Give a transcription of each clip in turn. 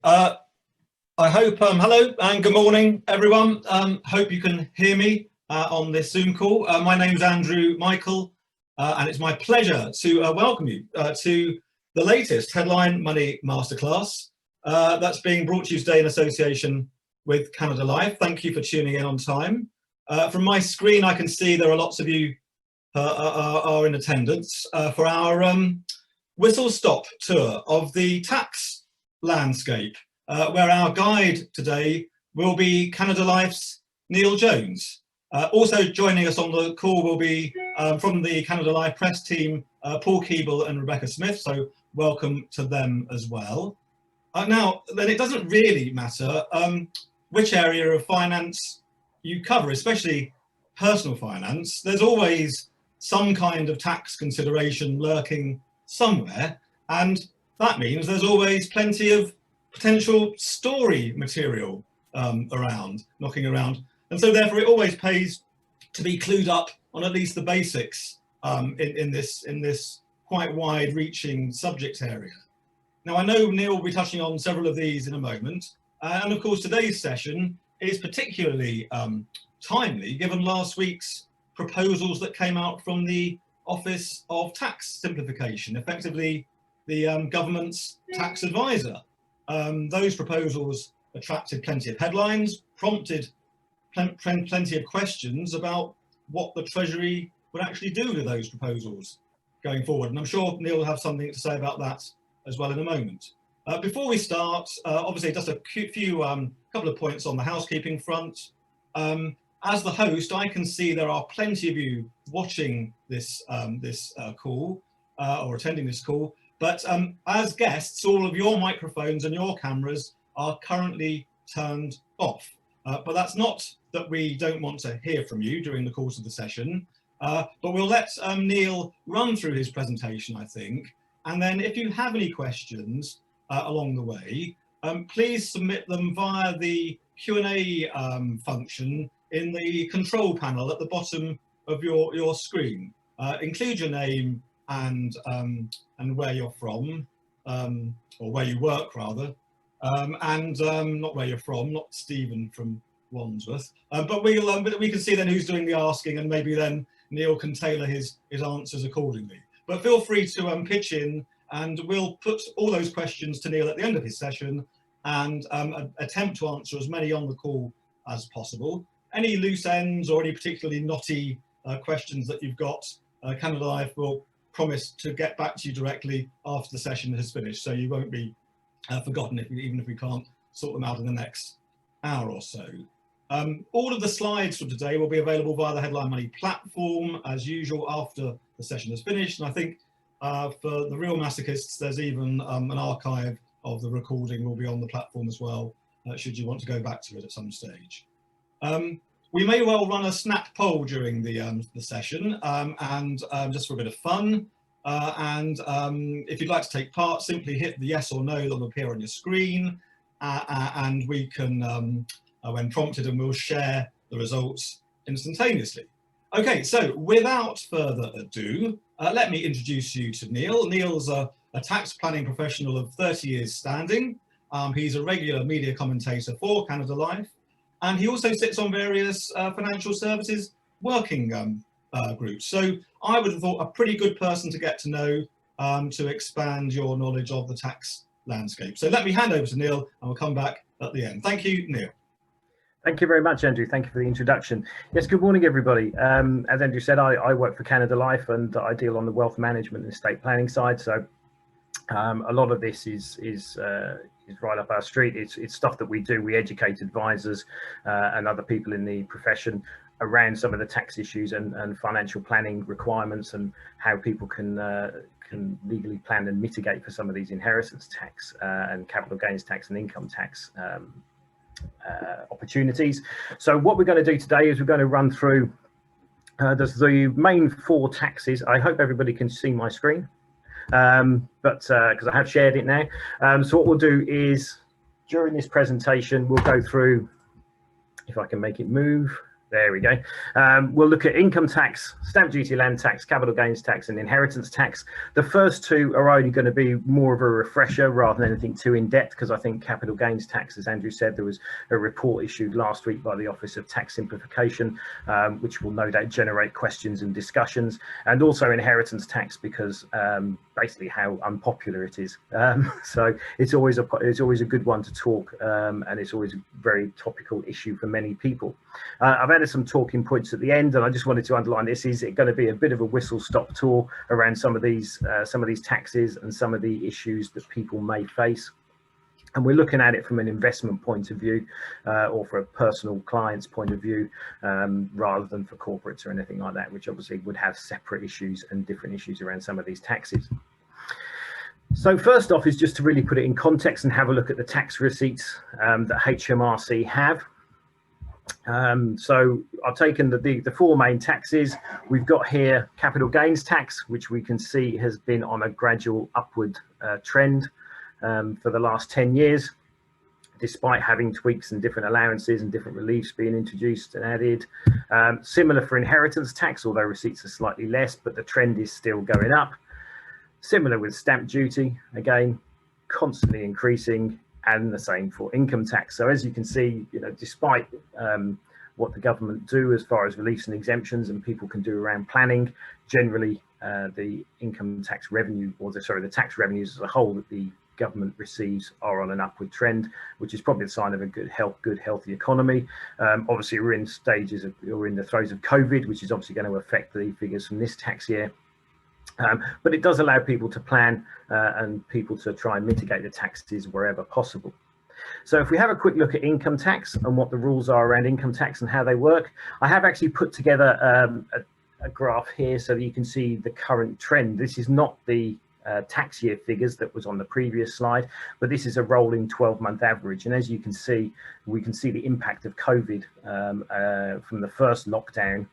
Uh, I hope, hello and good morning, everyone. Hope you can hear me on this Zoom call. My name's Andrew Michael, and it's my pleasure to welcome you to the latest Headline Money Masterclass that's being brought to you today in association with Canada Life. Thank you for tuning in on time. From my screen, I can see there are lots of you are in attendance for our whistle-stop tour of the tax landscape, where our guide today will be Canada Life's Neil Jones. Also joining us on the call will be from the Canada Life press team, Paul Keeble and Rebecca Smith, so welcome to them as well. Now, then it doesn't really matter which area of finance you cover, especially personal finance. There's always some kind of tax consideration lurking somewhere, and that means there's always plenty of potential story material knocking around. And so therefore it always pays to be clued up on at least the basics in this quite wide-reaching subject area. Now, I know Neil will be touching on several of these in a moment, and of course today's session is particularly timely given last week's proposals that came out from the Office of Tax Simplification, effectively the government's tax advisor. Those proposals attracted plenty of headlines, prompted plenty of questions about what the Treasury would actually do with those proposals going forward. And I'm sure Neil will have something to say about that as well in a moment. Before we start, obviously just a few couple of points on the housekeeping front. As the host, I can see there are plenty of you watching this call or attending this call, but as guests, all of your microphones and your cameras are currently turned off. But that's not that we don't want to hear from you during the course of the session, but we'll let Neil run through his presentation, I think, and then if you have any questions along the way, please submit them via the Q&A function in the control panel at the bottom of your screen. Include your name and where you're from, or where you work rather, and not where you're from, not Stephen from Wandsworth, but we can see then who's doing the asking, and maybe then Neil can tailor his answers accordingly. But feel free to pitch in, and we'll put all those questions to Neil at the end of his session and attempt to answer as many on the call as possible. Any loose ends or any particularly knotty questions that you've got, Canada Life will promise to get back to you directly after the session has finished, so you won't be forgotten even if we can't sort them out in the next hour or so. All of the slides from today will be available via the Headline Money platform as usual after the session is finished, and I think for the real masochists there's even an archive of the recording will be on the platform as well, should you want to go back to it at some stage. We may well run a snap poll during the session, and just for a bit of fun. If you'd like to take part, simply hit the yes or no that will appear on your screen, and we can, when prompted, and we'll share the results instantaneously. Okay, so without further ado, let me introduce you to Neil. Neil's a tax planning professional of 30 years standing. He's a regular media commentator for Canada Life, and he also sits on various financial services working groups. So I would have thought a pretty good person to get to know to expand your knowledge of the tax landscape. So let me hand over to Neil, and we'll come back at the end. Thank you, Neil. Thank you very much, Andrew. Thank you for the introduction. Yes, good morning, everybody. As Andrew said, I work for Canada Life, and I deal on the wealth management and estate planning side. So a lot of this is right up our street. It's stuff that we do. We educate advisors and other people in the profession around some of the tax issues and financial planning requirements, and how people can legally plan and mitigate for some of these inheritance tax and capital gains tax and income tax opportunities. So what we're going to do today is we're going to run through the main 4 taxes. I hope everybody can see my screen, because I have shared it now. So what we'll do is during this presentation we'll go through, if I can make it move, There we go. We'll look at income tax, stamp duty, land tax, capital gains tax, and inheritance tax. The first two are only going to be more of a refresher rather than anything too in-depth, because I think capital gains tax, as Andrew said, there was a report issued last week by the Office of Tax Simplification, which will no doubt generate questions and discussions, and also inheritance tax, because basically how unpopular it is. So it's always a good one to talk, and it's always a very topical issue for many people. I've added some talking points at the end, and I just wanted to underline this is going to be a bit of a whistle-stop tour around some of these taxes and some of the issues that people may face. And we're looking at it from an investment point of view, or for a personal client's point of view, rather than for corporates or anything like that, which obviously would have separate issues and different issues around some of these taxes. So first off is just to really put it in context and have a look at the tax receipts that HMRC have. So I've taken the four main taxes. We've got here capital gains tax, which we can see has been on a gradual upward trend for the last 10 years, despite having tweaks and different allowances and different reliefs being introduced and added. Similar for inheritance tax, although receipts are slightly less, but the trend is still going up. Similar with stamp duty, again, constantly increasing, and the same for income tax. So as you can see, despite what the government do as far as reliefs and exemptions and people can do around planning, generally the income tax revenue, or the tax revenues as a whole that the government receives are on an upward trend, which is probably a sign of a good healthy economy. Obviously we're in the throes of COVID, which is obviously going to affect the figures from this tax year. But it does allow people to plan and people to try and mitigate the taxes wherever possible. So if we have a quick look at income tax and what the rules are around income tax and how they work, I have actually put together a graph here so that you can see the current trend. This is not the tax year figures that was on the previous slide, but this is a rolling 12-month average. And as you can see, we can see the impact of COVID from the first lockdown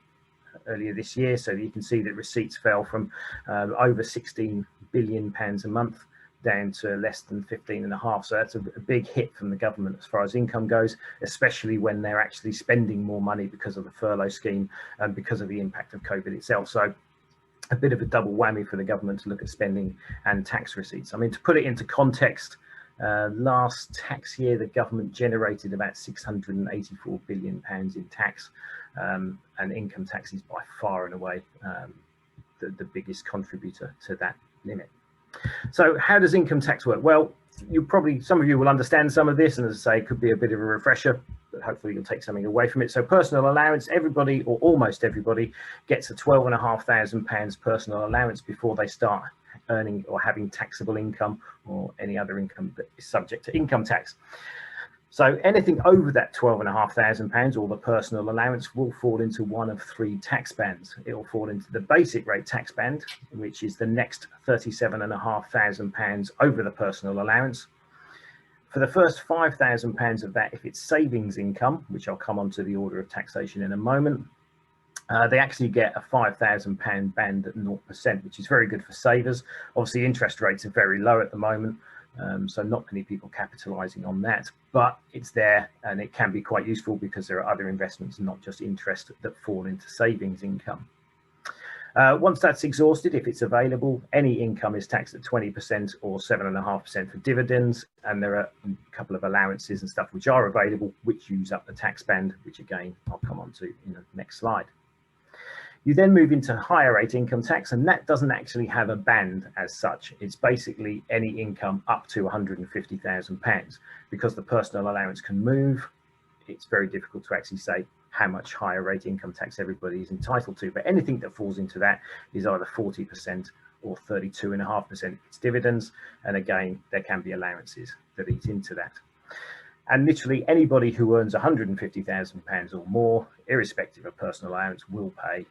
earlier this year. So you can see that receipts fell from over £16 billion a month down to less than 15.5. So that's a big hit from the government as far as income goes, especially when they're actually spending more money because of the furlough scheme and because of the impact of COVID itself. So a bit of a double whammy for the government to look at spending and tax receipts. I mean, to put it into context, last tax year, the government generated about £684 billion in tax, and income tax is by far and away the biggest contributor to that limit. So how does income tax work? Well, some of you will understand some of this, and as I say, it could be a bit of a refresher, but hopefully you'll take something away from it. So personal allowance, everybody or almost everybody gets a £12,500 personal allowance before they start earning or having taxable income or any other income that is subject to income tax. So anything over that £12,500 or the personal allowance will fall into one of three tax bands. It will fall into the basic rate tax band, which is the next £37,500 over the personal allowance. For the first £5,000 of that, if it's savings income, which I'll come on to the order of taxation in a moment, they actually get a £5,000 band at 0%, which is very good for savers. Obviously, interest rates are very low at the moment, so not many people capitalising on that, but it's there and it can be quite useful because there are other investments, not just interest, that fall into savings income. Once that's exhausted, if it's available, any income is taxed at 20% or 7.5% for dividends, and there are a couple of allowances and stuff which are available, which use up the tax band, which again, I'll come on to in the next slide. You then move into higher rate income tax, and that doesn't actually have a band as such. It's basically any income up to £150,000. Because the personal allowance can move, it's very difficult to actually say how much higher rate income tax everybody is entitled to, but anything that falls into that is either 40% or 32.5%. It's dividends, and again, there can be allowances that eat into that. And literally anybody who earns £150,000 or more, irrespective of personal allowance, will pay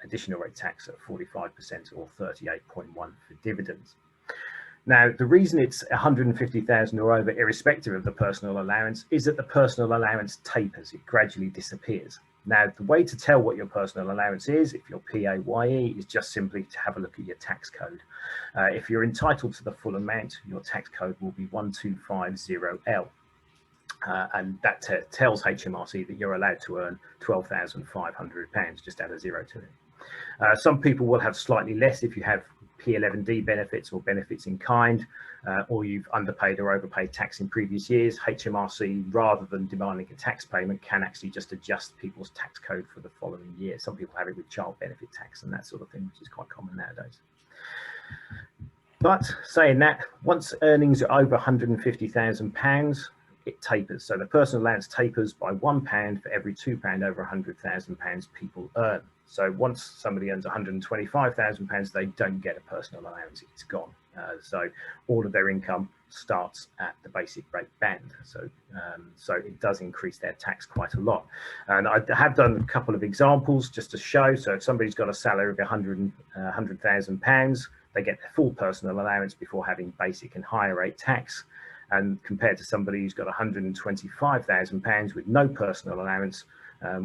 additional rate tax at 45% or 38.1 for dividends. Now, the reason it's 150,000 or over, irrespective of the personal allowance, is that the personal allowance tapers, it gradually disappears. Now, the way to tell what your personal allowance is, if you're PAYE, is just simply to have a look at your tax code. If you're entitled to the full amount, your tax code will be 1250L. and that tells HMRC that you're allowed to earn £12,500, just add a zero to it. Some people will have slightly less if you have P11D benefits or benefits in kind, or you've underpaid or overpaid tax in previous years. HMRC, rather than demanding a tax payment, can actually just adjust people's tax code for the following year. Some people have it with child benefit tax and that sort of thing, which is quite common nowadays. But saying that, once earnings are over £150,000, it tapers. So the personal allowance tapers by £1 for every £2 over £100,000 people earn. So once somebody earns £125,000, they don't get a personal allowance, it's gone. So all of their income starts at the basic rate band. So it does increase their tax quite a lot. And I have done a couple of examples just to show. So if somebody's got a salary of £100,000, they get their full personal allowance before having basic and higher rate tax. And compared to somebody who's got £125,000 with no personal allowance,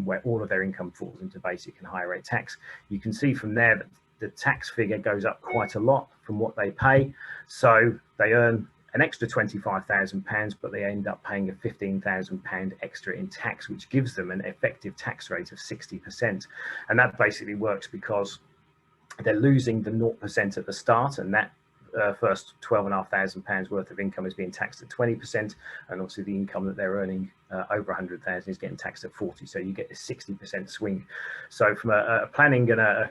where all of their income falls into basic and higher rate tax, you can see from there that the tax figure goes up quite a lot from what they pay. So they earn an extra £25,000, but they end up paying a £15,000 extra in tax, which gives them an effective tax rate of 60%. And that basically works because they're losing the 0% at the start, and that first £12,500 worth of income is being taxed at 20%, and obviously the income that they're earning over 100,000 is getting taxed at 40. So you get this 60% swing. So from a planning and a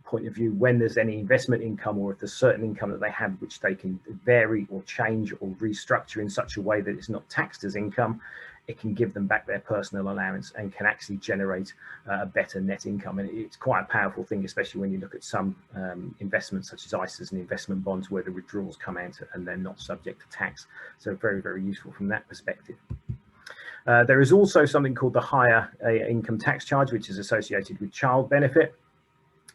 point of view, when there's any investment income, or if there's certain income that they have which they can vary or change or restructure in such a way that it's not taxed as income, it can give them back their personal allowance and can actually generate a better net income. And it's quite a powerful thing, especially when you look at some investments such as ISAs and investment bonds, where the withdrawals come out and they're not subject to tax. So very, very useful from that perspective. There is also something called the higher income tax charge, which is associated with child benefit,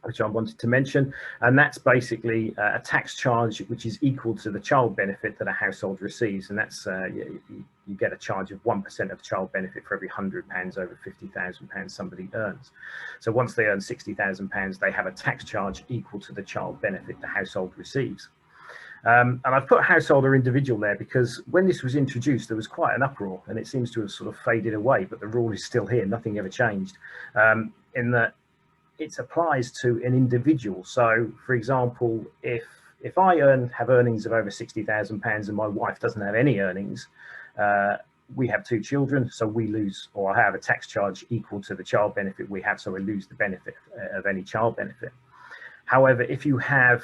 which I wanted to mention, and that's basically a tax charge which is equal to the child benefit that a household receives, and that's you get a charge of 1% of child benefit for every £100 over £50,000 somebody earns. So once they earn £60,000, they have a tax charge equal to the child benefit the household receives. And I've put household or individual there because when this was introduced, there was quite an uproar, and it seems to have sort of faded away, but the rule is still here, nothing ever changed, in that it applies to an individual. So for example, if I have earnings of over £60,000 and my wife doesn't have any earnings, we have 2 children, so we lose, or I have a tax charge equal to the child benefit we have, so we lose the benefit of any child benefit. However, if you have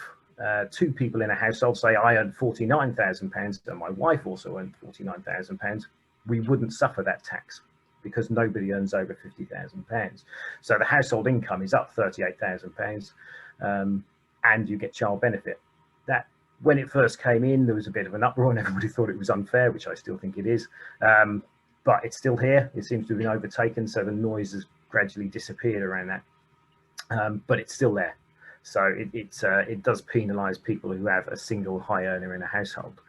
2 people in a household, say I earn £49,000 and my wife also earned £49,000, we wouldn't suffer that tax, because nobody earns over £50,000. So the household income is up £38,000, and you get child benefit. That, when it first came in, there was a bit of an uproar and everybody thought it was unfair, which I still think it is. But it's still here. It seems to have been overtaken, so the noise has gradually disappeared around that. But it's still there. So it does penalise people who have a single high earner in a household.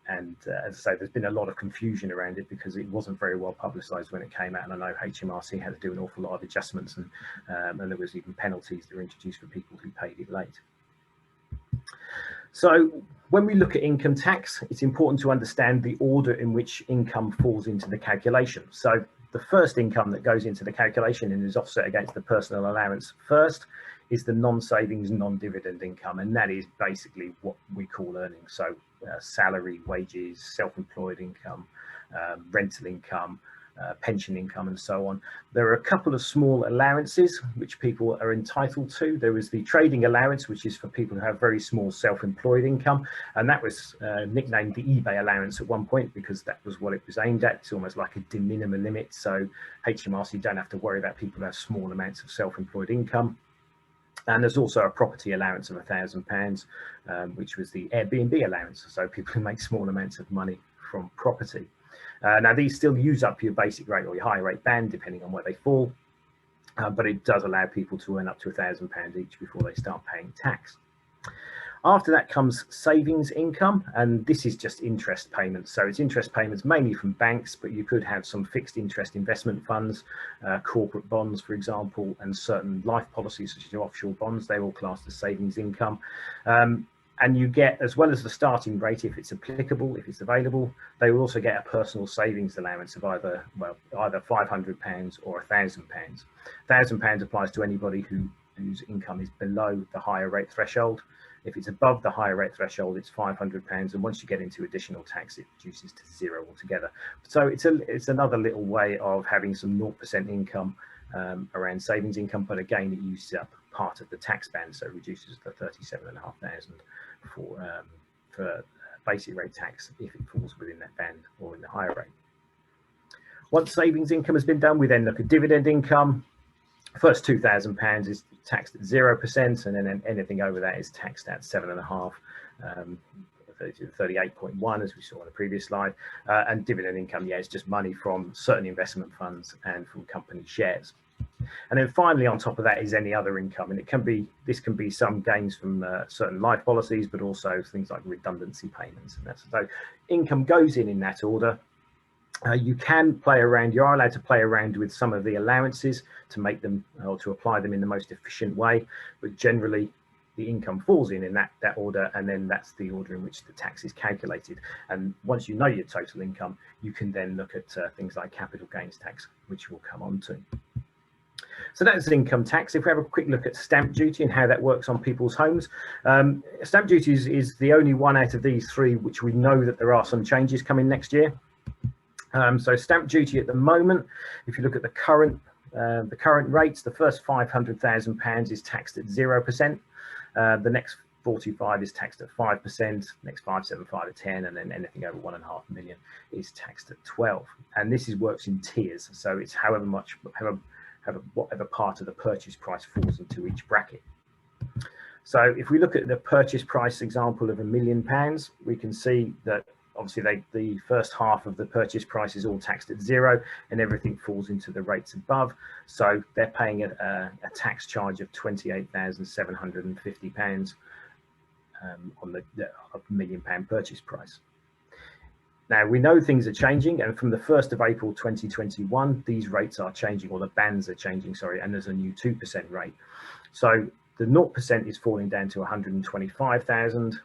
And as I say, there's been a lot of confusion around it because it wasn't very well publicised when it came out, and I know HMRC had to do an awful lot of adjustments, and there was even penalties that were introduced for people who paid it late. So when we look at income tax, it's important to understand the order in which income falls into the calculation. So the first income that goes into the calculation and is offset against the personal allowance first is the non-savings, non-dividend income, and that is basically what we call earnings. So salary, wages, self-employed income, rental income, pension income, and so on. There are a couple of small allowances which people are entitled to. There is the trading allowance, which is for people who have very small self-employed income, and that was nicknamed the eBay allowance at one point because that was what it was aimed at. It's almost like a de minimis limit, so HMRC don't have to worry about people who have small amounts of self-employed income. And there's also a property allowance of £1,000, which was the Airbnb allowance, so people who make small amounts of money from property. Now, these still use up your basic rate or your higher rate band, depending on where they fall, but it does allow people to earn up to £1,000 each before they start paying tax. After that comes savings income, and this is just interest payments. So it's interest payments mainly from banks, but you could have some fixed interest investment funds, corporate bonds, for example, and certain life policies such as offshore bonds. They're all classed as savings income. And you get, as well as the starting rate, if it's applicable, if it's available, they will also get a personal savings allowance of either £500 or £1,000. £1,000 applies to anybody whose income is below the higher rate threshold. If it's above the higher rate threshold, it's £500, and once you get into additional tax, it reduces to zero altogether. So it's another little way of having some 0% income around savings income, but again, it uses up part of the tax band, so it reduces the 37,500 for basic rate tax if it falls within that band or in the higher rate. Once savings income has been done, we then look at dividend income. First £2,000 is taxed at 0%, and then anything over that is taxed at 7.5%, 38.1 as we saw on the previous slide. And dividend income, yeah, it's just money from certain investment funds and from company shares. And then finally, on top of that is any other income, and this can be some gains from certain life policies, but also things like redundancy payments. And that's so income goes in that order. You can play around, you are allowed to play around with some of the allowances to make them or to apply them in the most efficient way, but generally the income falls in that order, and then that's the order in which the tax is calculated. And once you know your total income, you can then look at things like capital gains tax, which we'll come on to. So that's income tax. If we have a quick look at stamp duty and how that works on people's homes, stamp duty is the only one out of these three which we know that there are some changes coming next year. So stamp duty at the moment, if you look at the current rates, the first £500,000 is taxed at 0%. The next 45 is taxed at 5%, next 575 at 10, and then anything over 1.5 million is taxed at 12. And this works in tiers, so it's whatever part of the purchase price falls into each bracket. So if we look at the purchase price example of £1 million, we can see that obviously the first half of the purchase price is all taxed at 0, and everything falls into the rates above. So they're paying a tax charge of £28,750 on the £1 million purchase price. Now we know things are changing, and from the 1st of April 2021, these rates are changing, or the bands are changing, sorry, and there's a new 2% rate. So the 0% is falling down to 125,000.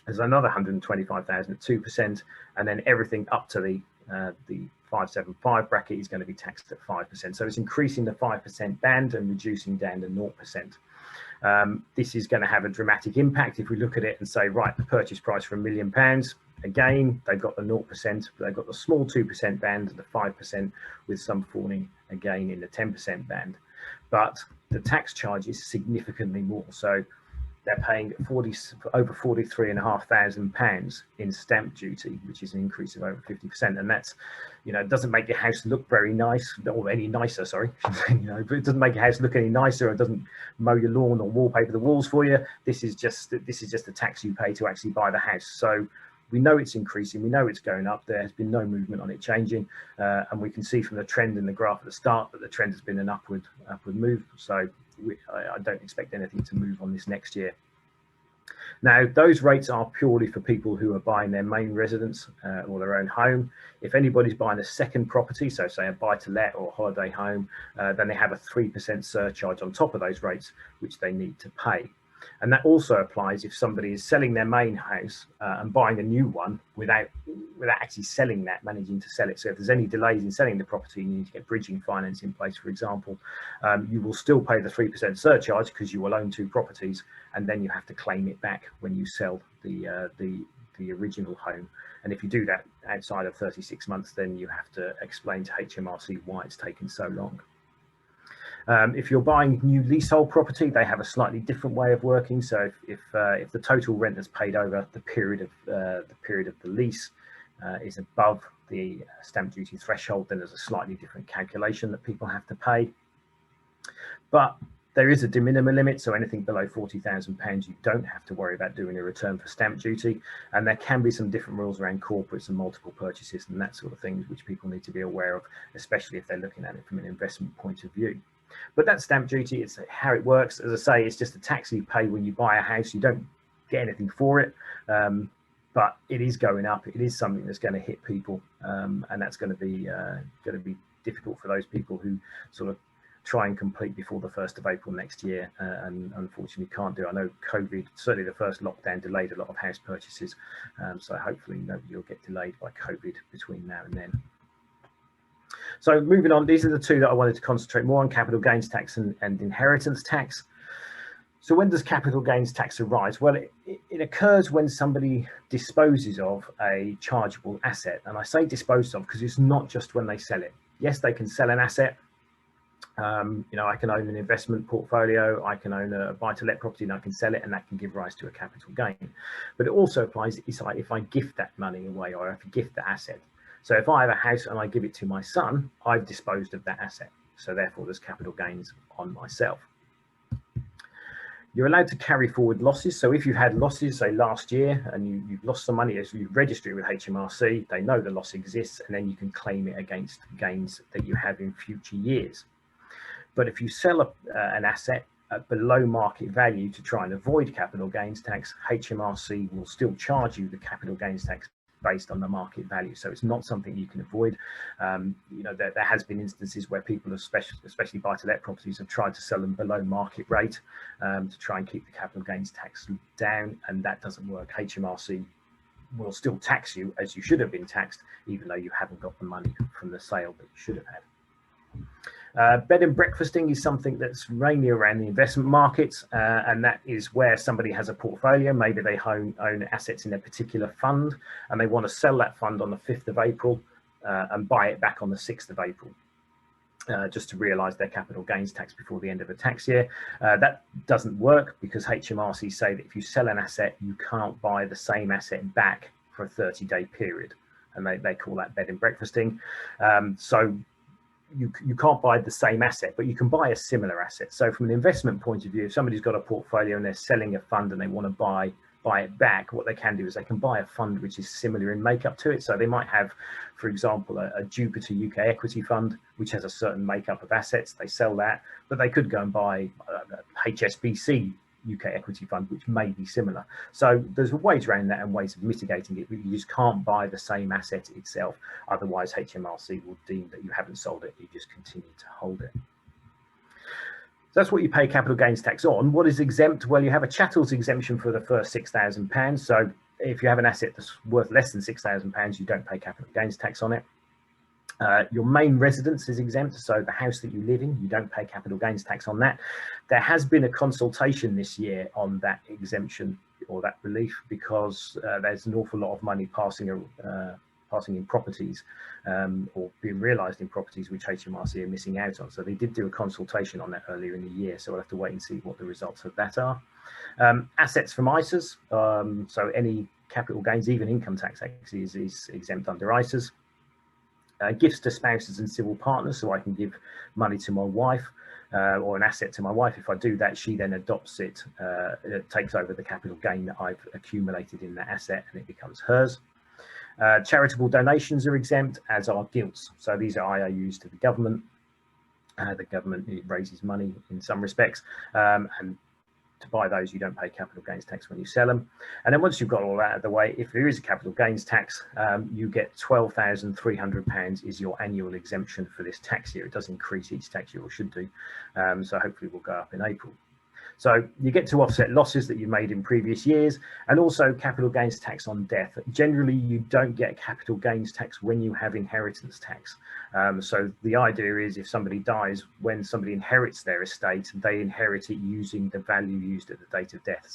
There's another 125,000 at 2%, and then everything up to the 575 bracket is going to be taxed at 5%. So it's increasing the 5% band and reducing down to 0%. This is going to have a dramatic impact if we look at it and say, right, the purchase price for £1 million, again, they've got the 0%, but they've got the small 2% band and the 5%, with some falling again in the 10% band. But the tax charge is significantly more. So they're paying over £43,500 in stamp duty, which is an increase of over 50%. And that's, it doesn't make your house look very nice, or any nicer, sorry. But it doesn't make your house look any nicer, or it doesn't mow your lawn or wallpaper the walls for you. This is just the tax you pay to actually buy the house. So we know it's increasing, we know it's going up. There has been no movement on it changing, and we can see from the trend in the graph at the start that the trend has been an upward move. So I don't expect anything to move on this next year. Now, those rates are purely for people who are buying their main residence or their own home. If anybody's buying a second property, so say a buy-to-let or a holiday home, then they have a 3% surcharge on top of those rates, which they need to pay. And that also applies if somebody is selling their main house and buying a new one without actually selling that, managing to sell it. So if there's any delays in selling the property and you need to get bridging finance in place, for example, you will still pay the 3% surcharge because you will own two properties, and then you have to claim it back when you sell the original home. And if you do that outside of 36 months, then you have to explain to HMRC why it's taken so long. If you're buying new leasehold property, they have a slightly different way of working. So if the total rent that's paid over the period of the lease is above the stamp duty threshold, then there's a slightly different calculation that people have to pay. But there is a de minimis limit, so anything below £40,000, you don't have to worry about doing a return for stamp duty. And there can be some different rules around corporates and multiple purchases and that sort of thing, which people need to be aware of, especially if they're looking at it from an investment point of view. But that's stamp duty. It's how it works. As I say, it's just a tax you pay when you buy a house. You don't get anything for it, but it is going up. It is something that's going to hit people, and that's going to be difficult for those people who sort of try and complete before the 1st of April next year, and unfortunately can't do. I know COVID, certainly the first lockdown, delayed a lot of house purchases, so hopefully nobody will get delayed by COVID between now and then. So moving on, these are the two that I wanted to concentrate more on: capital gains tax and inheritance tax. So when does capital gains tax arise? Well, it occurs when somebody disposes of a chargeable asset. And I say dispose of because it's not just when they sell it. Yes, they can sell an asset. You know, I can own an investment portfolio, I can own a buy-to-let property, and I can sell it, and that can give rise to a capital gain. But it also applies if I gift that money away, or if I gift the asset. So if I have a house and I give it to my son, I've disposed of that asset. So therefore there's capital gains on myself. You're allowed to carry forward losses. So if you've had losses, say last year, and you've lost some money, as you register it with HMRC, they know the loss exists, and then you can claim it against gains that you have in future years. But if you sell an asset at below market value to try and avoid capital gains tax, HMRC will still charge you the capital gains tax based on the market value. So it's not something you can avoid. You know, there has been instances where people, especially buy-to-let properties, have tried to sell them below market rate to try and keep the capital gains tax down, and that doesn't work. HMRC will still tax you as you should have been taxed, even though you haven't got the money from the sale that you should have had. Bed and breakfasting is something that's mainly around the investment markets, and that is where somebody has a portfolio. Maybe they own assets in a particular fund, and they want to sell that fund on the 5th of April and buy it back on the 6th of April, just to realise their capital gains tax before the end of the tax year. That doesn't work because HMRC say that if you sell an asset, you can't buy the same asset back for a 30-day period, and they call that bed and breakfasting. So you can't buy the same asset, but you can buy a similar asset. So from an investment point of view, if somebody's got a portfolio and they're selling a fund and they want to buy it back, what they can do is they can buy a fund which is similar in makeup to it. So they might have, for example, a Jupiter UK equity fund, which has a certain makeup of assets. They sell that, but they could go and buy HSBC UK equity fund, which may be similar. So there's ways around that and ways of mitigating it, but you just can't buy the same asset itself. Otherwise, HMRC will deem that you haven't sold it, you just continue to hold it. So that's what you pay capital gains tax on. What is exempt? Well, you have a chattel's exemption for the first £6,000. So if you have an asset that's worth less than £6,000, you don't pay capital gains tax on it. Your main residence is exempt, so the house that you live in, you don't pay capital gains tax on that. There has been a consultation this year on that exemption or that relief because there's an awful lot of money passing in properties or being realised in properties which HMRC are missing out on. So they did do a consultation on that earlier in the year, so we'll have to wait and see what the results of that are. Assets from ISAs, so any capital gains, even income tax actually is exempt under ISAs. Gifts to spouses and civil partners, so I can give money to my wife or an asset to my wife. If I do that, she then adopts it, it takes over the capital gain that I've accumulated in that asset, and it becomes hers. Charitable donations are exempt, as are gilts. So these are IOUs to the government. The government raises money in some respects, and to buy those, you don't pay capital gains tax when you sell them. And then once you've got all that out of the way, if there is a capital gains tax, you get £12,300 is your annual exemption for this tax year. It does increase each tax year, or should do. So hopefully will go up in April. So you get to offset losses that you made in previous years, and also capital gains tax on death. Generally, you don't get capital gains tax when you have inheritance tax. So the idea is if somebody dies, when somebody inherits their estate, they inherit it using the value used at the date of death.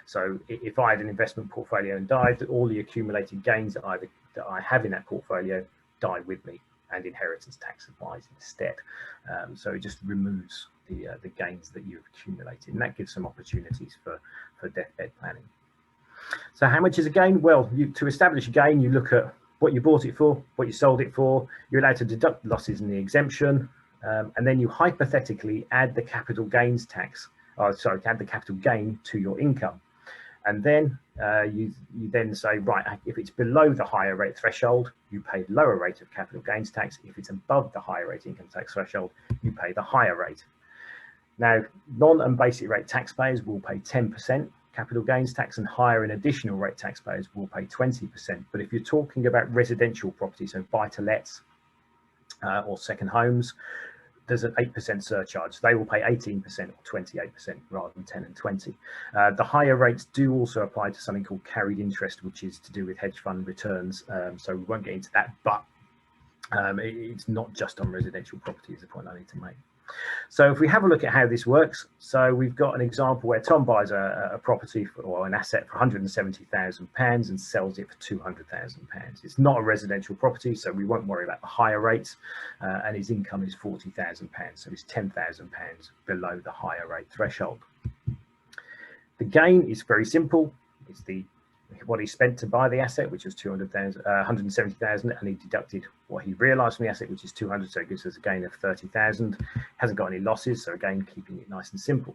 So if I had an investment portfolio and died, all the accumulated gains that I have in that portfolio die with me, and inheritance tax applies instead. So it just removes the gains that you've accumulated, and that gives some opportunities for deathbed planning. So how much is a gain? Well, to establish a gain, you look at what you bought it for, what you sold it for. You're allowed to deduct losses in the exemption, and then you hypothetically add the capital gains tax, add the capital gain to your income. And then you then say, right, if it's below the higher rate threshold, you pay the lower rate of capital gains tax. If it's above the higher rate income tax threshold, you pay the higher rate. Now, non and basic rate taxpayers will pay 10% capital gains tax, and higher and additional rate taxpayers will pay 20%. But if you're talking about residential property, so buy-to-lets or second homes, there's an 8% surcharge. They will pay 18% or 28% rather than 10 and 20. The higher rates do also apply to something called carried interest, which is to do with hedge fund returns. So we won't get into that, but it's not just on residential property is the point I need to make. So if we have a look at how this works, so we've got an example where Tom buys a property or an asset for £170,000 and sells it for £200,000. It's not a residential property, so we won't worry about the higher rates, and his income is £40,000, so it's £10,000 below the higher rate threshold. The gain is very simple. It's what he spent to buy the asset, which was 170,000, and he deducted what he realized from the asset, which is 200, so it gives us a gain of 30,000. Hasn't got any losses, so again, keeping it nice and simple.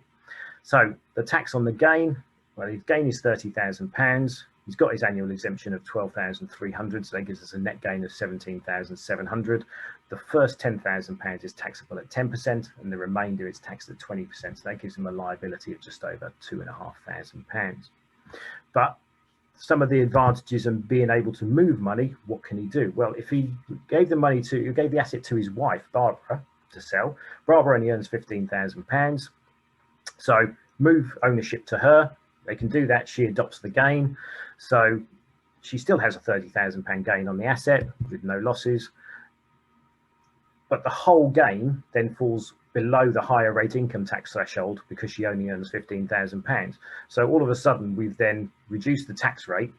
So the tax on the gain, well, his gain is £30,000. He's got his annual exemption of 12,300, so that gives us a net gain of 17,700. The first £10,000 is taxable at 10%, and the remainder is taxed at 20%, so that gives him a liability of just over £2,500. But some of the advantages in being able to move money, what can he do? Well, if he gave the asset to his wife, Barbara, to sell, Barbara only earns £15,000. So move ownership to her. They can do that. She adopts the gain. So she still has a £30,000 gain on the asset with no losses. But the whole gain then falls below the higher rate income tax threshold because she only earns £15,000. So all of a sudden, we've then reduced the tax rate,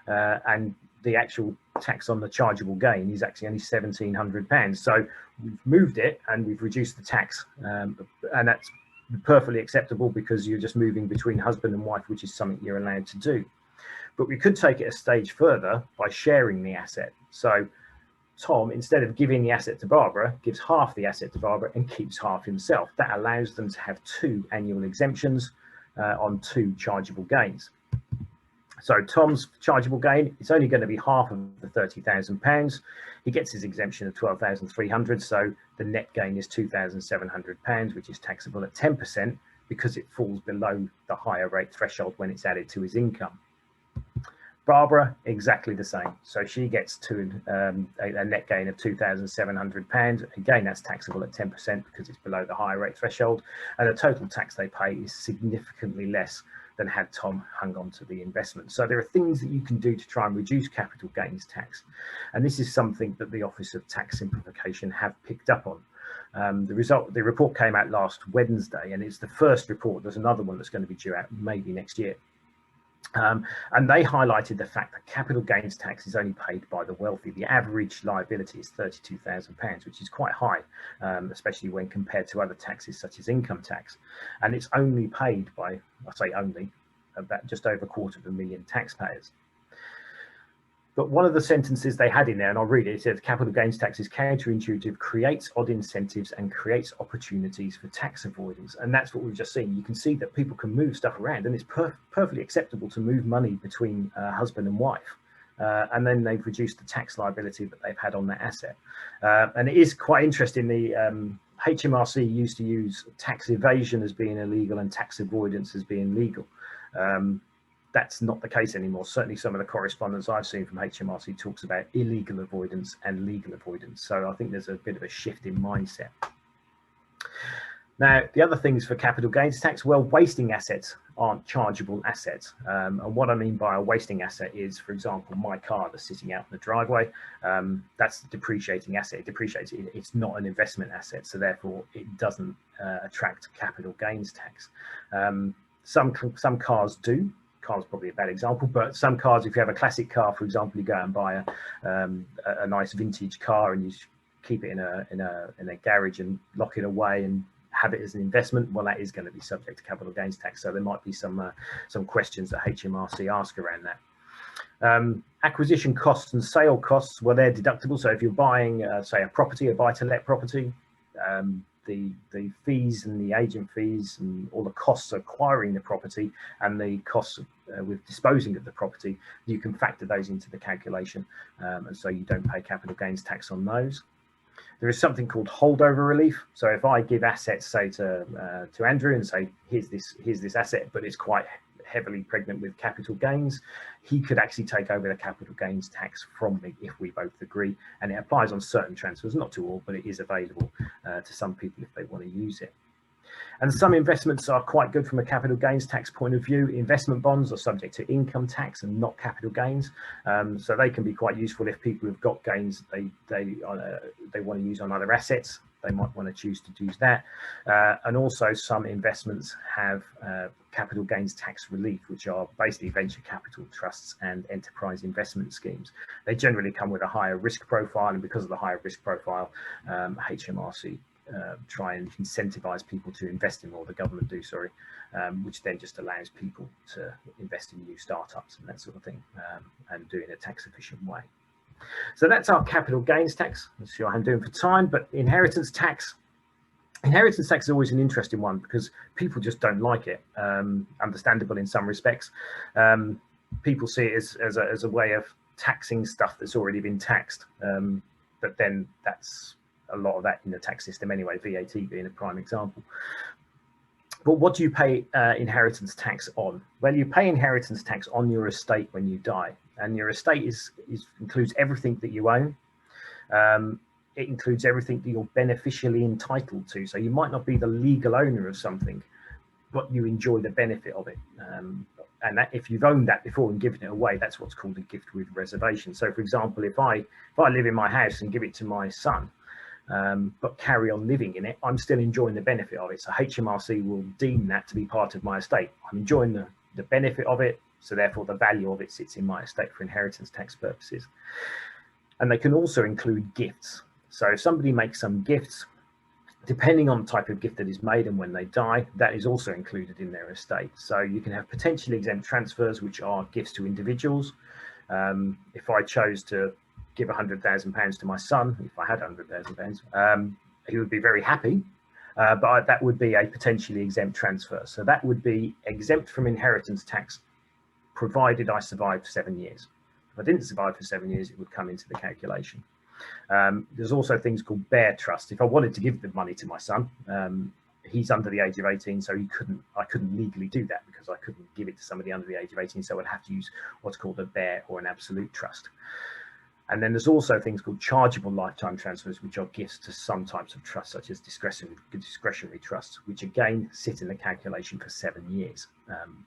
and the actual tax on the chargeable gain is actually only £1,700. So we've moved it and we've reduced the tax, and that's perfectly acceptable because you're just moving between husband and wife, which is something you're allowed to do. But we could take it a stage further by sharing the asset. So Tom, instead of giving the asset to Barbara, gives half the asset to Barbara and keeps half himself. That allows them to have 2 annual exemptions on 2 chargeable gains. So Tom's chargeable gain, it's only going to be half of the £30,000. He gets his exemption of 12,300, so the net gain is £2,700, which is taxable at 10% because it falls below the higher rate threshold when it's added to his income. Barbara, exactly the same. So she gets a net gain of £2,700. Again, that's taxable at 10% because it's below the higher rate threshold. And the total tax they pay is significantly less than had Tom hung on to the investment. So there are things that you can do to try and reduce capital gains tax. And this is something that the Office of Tax Simplification have picked up on. The report came out last Wednesday, and it's the first report. There's another one that's going to be due out maybe next year. And they highlighted the fact that capital gains tax is only paid by the wealthy. The average liability is £32,000, which is quite high, especially when compared to other taxes such as income tax. And it's only paid by, I say only, about just over 250,000 taxpayers. But one of the sentences they had in there, and I'll read it, it says capital gains tax is counterintuitive, creates odd incentives and creates opportunities for tax avoidance. And that's what we've just seen. You can see that people can move stuff around, and it's perfectly acceptable to move money between husband and wife. And then they've reduced the tax liability that they've had on that asset. And it is quite interesting. The HMRC used to use tax evasion as being illegal and tax avoidance as being legal. That's not the case anymore. Certainly some of the correspondence I've seen from HMRC talks about illegal avoidance and legal avoidance. So I think there's a bit of a shift in mindset. Now, the other things for capital gains tax, well, wasting assets aren't chargeable assets. And what I mean by a wasting asset is, for example, my car that's sitting out in the driveway, that's a depreciating asset. It depreciates. It's not an investment asset, so therefore it doesn't attract capital gains tax. Some cars do. Car's probably a bad example, but some cars, if you have a classic car, for example, you go out and buy a nice vintage car and you keep it in a garage and lock it away and have it as an investment, well, that is going to be subject to capital gains tax. So there might be some questions that HMRC ask around that. Acquisition costs and sale costs, well, they're deductible. So if you're buying, say, a property, a buy-to-let property, the fees and the agent fees and all the costs of acquiring the property and the costs with disposing of the property, you can factor those into the calculation, and so you don't pay capital gains tax on those. There is something called holdover relief. So if I give assets, say to Andrew, and say here's this asset, but it's quite heavily pregnant with capital gains, he could actually take over the capital gains tax from me if we both agree. And it applies on certain transfers, not to all, but it is available to some people if they want to use it. And some investments are quite good from a capital gains tax point of view. Investment bonds are subject to income tax and not capital gains. So they can be quite useful if people have got gains they want to use on other assets. They might want to choose to use that. And also some investments have capital gains tax relief, which are basically venture capital trusts and enterprise investment schemes. They generally come with a higher risk profile, and because of the higher risk profile, HMRC try and incentivize people to invest in more, the government do, sorry, which then just allows people to invest in new startups and that sort of thing, and do it in a tax efficient way. So that's our capital gains tax. Let's see what I'm doing for time. But inheritance tax is always an interesting one because people just don't like it. Understandable in some respects. People see it as a way of taxing stuff that's already been taxed, but then that's a lot of that in the tax system anyway, VAT being a prime example. But what do you pay inheritance tax on? Well, you pay inheritance tax on your estate when you die, and your estate includes everything that you own. It includes everything that you're beneficially entitled to. So you might not be the legal owner of something, but you enjoy the benefit of it. And that, if you've owned that before and given it away, that's what's called a gift with reservation. So, for example, if I live in my house and give it to my son, but carry on living in it, I'm still enjoying the benefit of it. So HMRC will deem that to be part of my estate. I'm enjoying the benefit of it, so therefore the value of it sits in my estate for inheritance tax purposes. And they can also include gifts. So if somebody makes some gifts, depending on the type of gift that is made and when they die, that is also included in their estate. So you can have potentially exempt transfers, which are gifts to individuals. If I chose to give £100,000 to my son, if I had £100,000, he would be very happy, but that would be a potentially exempt transfer. So that would be exempt from inheritance tax, provided I survived 7 years. If I didn't survive for 7 years, it would come into the calculation. There's also things called bear trust. If I wanted to give the money to my son, he's under the age of 18, so I couldn't legally do that because I couldn't give it to somebody under the age of 18, so I'd have to use what's called a bear or an absolute trust. And then there's also things called chargeable lifetime transfers, which are gifts to some types of trusts, such as discretionary trusts, which again sit in the calculation for 7 years.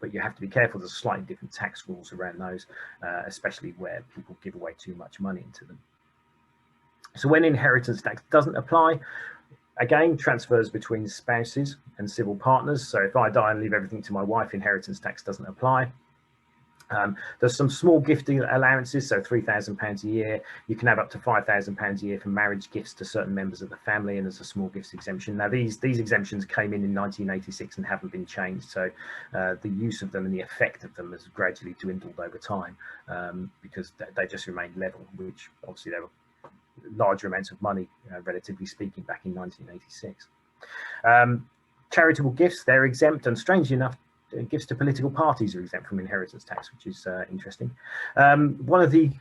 But you have to be careful. There's slightly different tax rules around those, especially where people give away too much money into them. So when inheritance tax doesn't apply, again, transfers between spouses and civil partners. So if I die and leave everything to my wife, inheritance tax doesn't apply. There's some small gifting allowances, so £3,000 a year. You can have up to £5,000 a year for marriage gifts to certain members of the family, and there's a small gifts exemption. Now, these exemptions came in 1986 and haven't been changed, so the use of them and the effect of them has gradually dwindled over time, because they just remain level, which obviously they were larger amounts of money, relatively speaking, back in 1986. Charitable gifts, they're exempt, and strangely enough, gifts to political parties are exempt from inheritance tax, which is interesting. One of the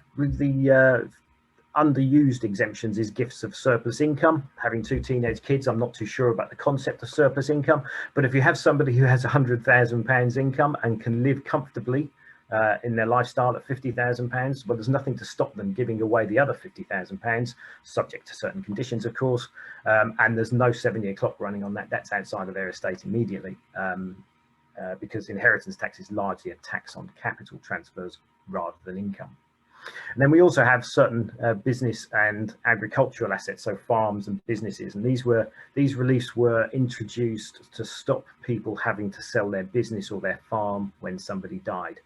underused exemptions is gifts of surplus income. Having 2 teenage kids, I'm not too sure about the concept of surplus income, but if you have somebody who has £100,000 income and can live comfortably in their lifestyle at £50,000, well, there's nothing to stop them giving away the other £50,000, subject to certain conditions, of course, and there's no 7-year clock running on that. That's outside of their estate immediately. Because inheritance tax is largely a tax on capital transfers rather than income. And then we also have certain business and agricultural assets, so farms and businesses, and these reliefs were introduced to stop people having to sell their business or their farm when somebody died.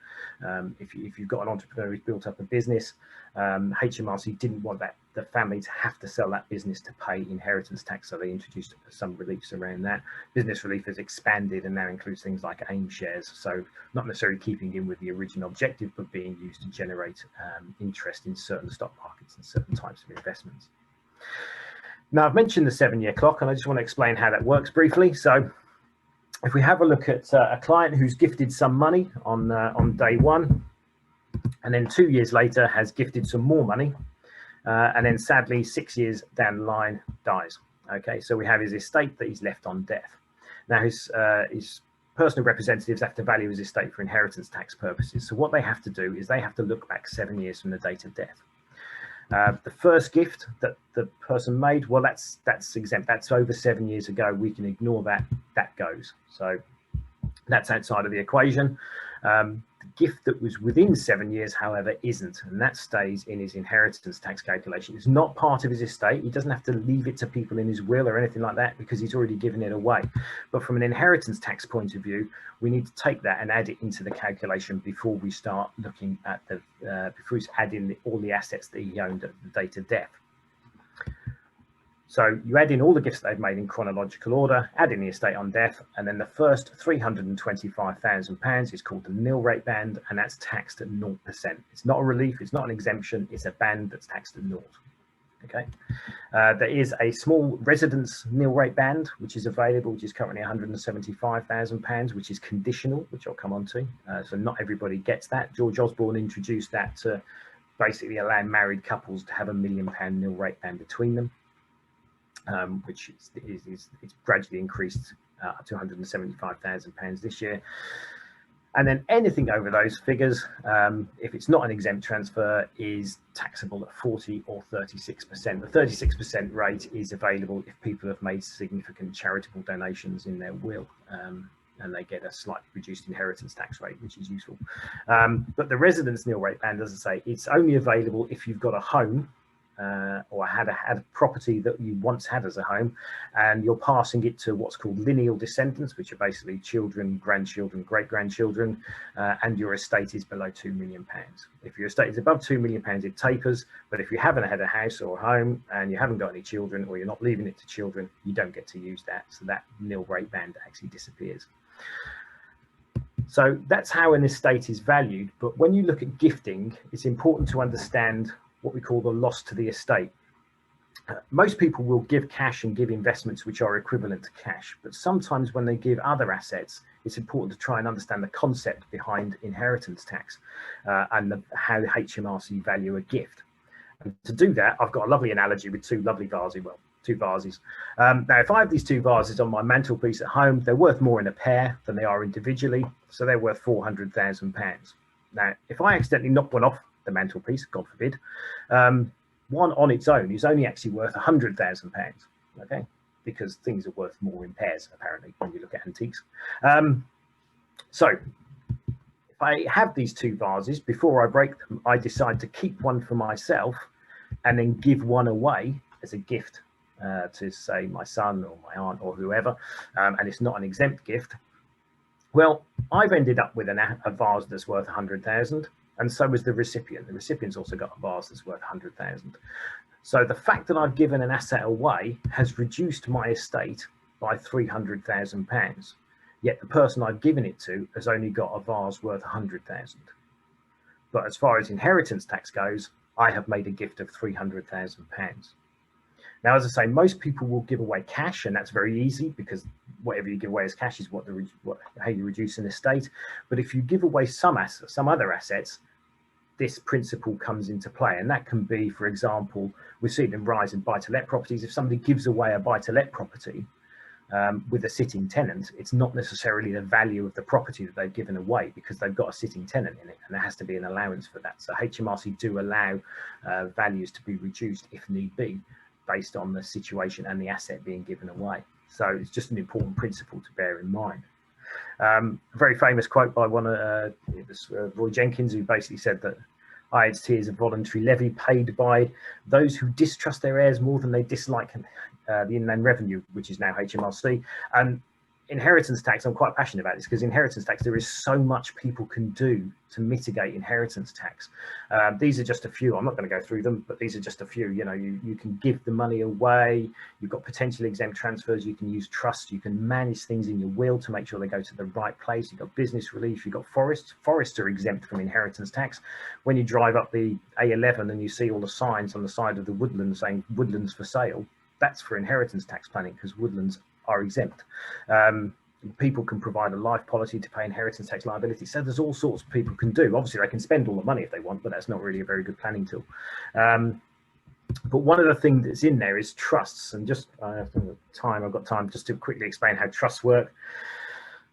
If you've got an entrepreneur who's built up a business, HMRC didn't want the family to have to sell that business to pay inheritance tax, so they introduced some reliefs around that. Business relief has expanded and now includes things like AIM shares, so not necessarily keeping in with the original objective, but being used to generate interest in certain stock markets and certain types of investments. Now, I've mentioned the 7-year clock, and I just want to explain how that works briefly. So if we have a look at a client who's gifted some money on day 1, and then 2 years later has gifted some more money, and then sadly 6 years down the line dies. Okay, so we have his estate that he's left on death. Now his personal representatives have to value his estate for inheritance tax purposes. So what they have to do is they have to look back 7 years from the date of death. The first gift that the person made, well, that's exempt. That's over 7 years ago. We can ignore that. That goes. So that's outside of the equation. The gift that was within 7 years, however, isn't, and that stays in his inheritance tax calculation. It's not part of his estate. He doesn't have to leave it to people in his will or anything like that because he's already given it away. But from an inheritance tax point of view, we need to take that and add it into the calculation before we start looking at the before we add in all the assets that he owned at the date of death. So you add in all the gifts they've made in chronological order, add in the estate on death, and then the first £325,000 is called the nil rate band, and that's taxed at 0%. It's not a relief, it's not an exemption, it's a band that's taxed at 0. Okay. There is a small residence nil rate band, which is available, which is currently £175,000, which is conditional, which I'll come on to. So not everybody gets that. George Osborne introduced that to basically allow married couples to have £1 million nil rate band between them. Which it's gradually increased up to £175,000 this year. And then anything over those figures, if it's not an exempt transfer, is taxable at 40 or 36%. The 36% rate is available if people have made significant charitable donations in their will, and they get a slightly reduced inheritance tax rate, which is useful. But the residence nil rate band, as I say, it's only available if you've got a home or had a property that you once had as a home, and you're passing it to what's called lineal descendants, which are basically children, grandchildren, great-grandchildren, and your estate is below £2 million. If your estate is above £2 million, it tapers, but if you haven't had a house or a home and you haven't got any children, or you're not leaving it to children, you don't get to use that. So that nil rate band actually disappears. So that's how an estate is valued. But when you look at gifting, it's important to understand what we call the loss to the estate. Most people will give cash and give investments which are equivalent to cash, but sometimes when they give other assets, it's important to try and understand the concept behind inheritance tax and how the HMRC value a gift. And to do that, I've got a lovely analogy with two lovely vases. Well, two vases. Now, if I have these two vases on my mantelpiece at home, they're worth more in a pair than they are individually, so they're worth £400,000. Now, if I accidentally knock one off the mantelpiece, God forbid, one on its own is only actually worth £100,000, okay? Because things are worth more in pairs, apparently, when you look at antiques. So if I have these two vases, before I break them, I decide to keep one for myself and then give one away as a gift to, say, my son or my aunt or whoever, and it's not an exempt gift. Well, I've ended up with a vase that's worth 100,000. And so was the recipient. The recipient's also got a vase that's worth 100,000. So the fact that I've given an asset away has reduced my estate by £300,000. Yet the person I've given it to has only got a vase worth 100,000. But as far as inheritance tax goes, I have made a gift of £300,000. Now, as I say, most people will give away cash, and that's very easy because whatever you give away as cash is how you reduce an estate. But if you give away some other assets, this principle comes into play, and that can be, for example, we've seen them rise in buy-to-let properties. If somebody gives away a buy-to-let property with a sitting tenant, it's not necessarily the value of the property that they've given away because they've got a sitting tenant in it, and there has to be an allowance for that. So HMRC do allow values to be reduced if need be, based on the situation and the asset being given away. So it's just an important principle to bear in mind. A very famous quote by Roy Jenkins, who basically said that IHT is a voluntary levy paid by those who distrust their heirs more than they dislike the Inland Revenue, which is now HMRC. And inheritance tax, I'm quite passionate about this because inheritance tax, there is so much people can do to mitigate inheritance tax. These are just a few. I'm not going to go through them, but these are just a few. You know, you can give the money away. You've got potential exempt transfers. You can use trust. You can manage things in your will to make sure they go to the right place. You've got business relief. You've got forests. Forests are exempt from inheritance tax. When you drive up the A11 and you see all the signs on the side of the woodland saying woodlands for sale, that's for inheritance tax planning because woodlands are exempt. People can provide a life policy to pay inheritance tax liability. So there's all sorts of people can do. Obviously, they can spend all the money if they want, but that's not really a very good planning tool. But one of the things that's in there is trusts. And just I've got time just to quickly explain how trusts work.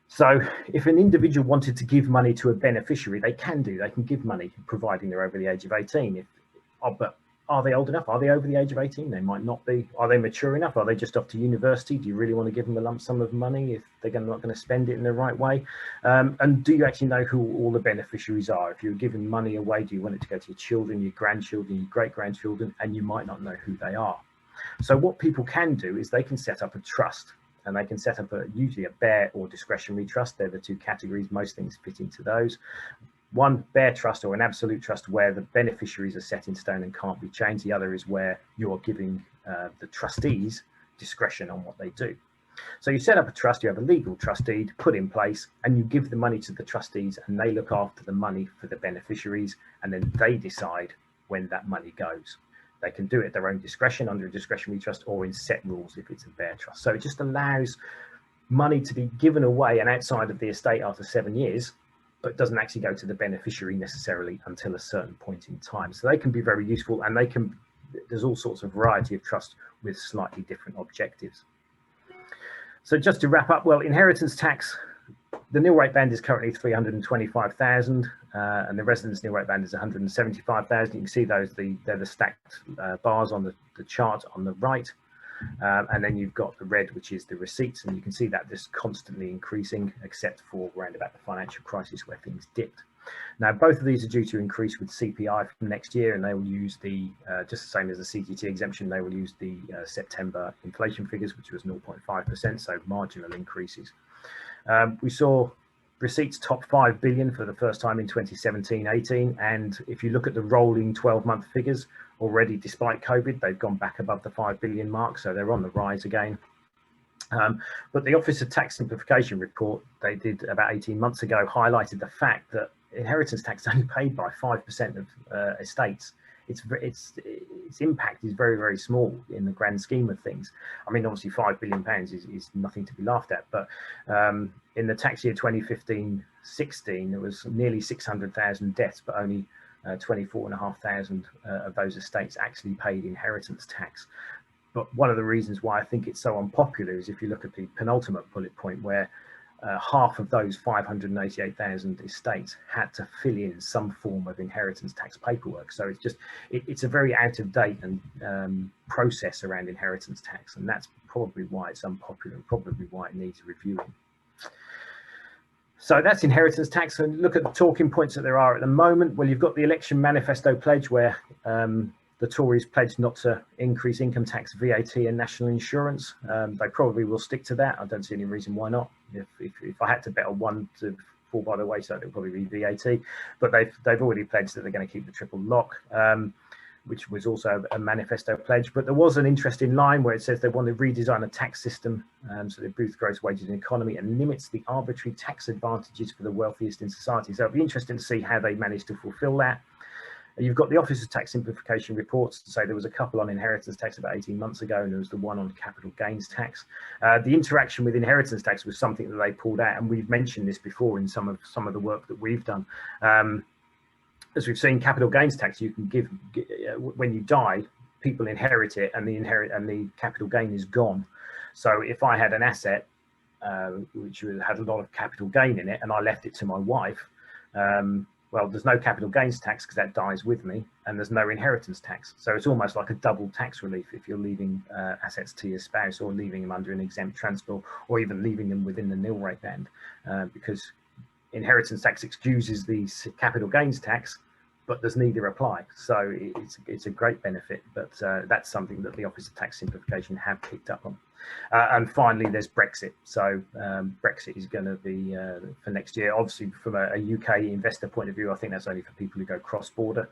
So if an individual wanted to give money to a beneficiary, they can do. They can give money, providing they're over the age of 18. But are they old enough? Are they over the age of 18? They might not be. Are they mature enough? Are they just off to university? Do you really want to give them a lump sum of money if they're not going to spend it in the right way? And do you actually know who all the beneficiaries are? If you're giving money away, do you want it to go to your children, your grandchildren, your great-grandchildren? And you might not know who they are. So what people can do is they can set up a trust. And they can set up usually a bare or discretionary trust. They're the two categories. Most things fit into those. One, bare trust or an absolute trust where the beneficiaries are set in stone and can't be changed. The other is where you're giving the trustees discretion on what they do. So you set up a trust, you have a legal trust deed put in place, and you give the money to the trustees, and they look after the money for the beneficiaries, and then they decide when that money goes. They can do it at their own discretion under a discretionary trust or in set rules if it's a bare trust. So it just allows money to be given away and outside of the estate after 7 years, but doesn't actually go to the beneficiary necessarily until a certain point in time. So they can be very useful, and there's all sorts of variety of trusts with slightly different objectives. So just to wrap up, well, inheritance tax, the nil rate band is currently 325,000, and the residence nil rate band is 175,000. You can see they're the stacked bars on the chart on the right. And then you've got the red, which is the receipts, and you can see that just constantly increasing, except for around about the financial crisis where things dipped. Now, both of these are due to increase with CPI from next year, and they will use just the same as the CGT exemption, they will use the September inflation figures, which was 0.5%, so marginal increases. We saw receipts top 5 billion for the first time in 2017-18, and if you look at the rolling 12-month figures, already despite COVID, they've gone back above the 5 billion mark, so they're on the rise again. But the Office of Tax Simplification report they did about 18 months ago highlighted the fact that inheritance tax is only paid by 5% of estates. Its impact is very, very small in the grand scheme of things. I mean, obviously £5 billion is nothing to be laughed at, but in the tax year 2015-16, there was nearly 600,000 deaths, but only 24,500 of those estates actually paid inheritance tax. But one of the reasons why I think it's so unpopular is if you look at the penultimate bullet point, where half of those 588,000 estates had to fill in some form of inheritance tax paperwork. So it's a very out of date and process around inheritance tax, and that's probably why it's unpopular and probably why it needs reviewing. So that's inheritance tax. And look at the talking points that there are at the moment. Well, you've got the election manifesto pledge where the Tories pledged not to increase income tax, VAT and national insurance. They probably will stick to that. I don't see any reason why not. If I had to bet on one to fall by the wayside, it would probably be VAT. But they've already pledged that they're going to keep the triple lock, which was also a manifesto pledge. But there was an interesting line where it says they want to redesign a tax system so that boosts gross wages in the economy and limits the arbitrary tax advantages for the wealthiest in society. So it'll be interesting to see how they manage to fulfill that. You've got the Office of Tax Simplification reports to say there was a couple on inheritance tax about 18 months ago, and there was the one on capital gains tax. The interaction with inheritance tax was something that they pulled out, and we've mentioned this before in some of the work that we've done. As we've seen, capital gains tax, you can give when you die, people inherit it, and the capital gain is gone. So if I had an asset which had a lot of capital gain in it, and I left it to my wife, well, there's no capital gains tax because that dies with me, and there's no inheritance tax. So it's almost like a double tax relief if you're leaving assets to your spouse, or leaving them under an exempt transfer, or even leaving them within the nil rate band, because inheritance tax excuses the capital gains tax, but there's neither apply. So it's a great benefit, but that's something that the Office of Tax Simplification have picked up on. And finally, there's Brexit. So Brexit is going to be for next year. Obviously, from a UK investor point of view, I think that's only for people who go cross-border,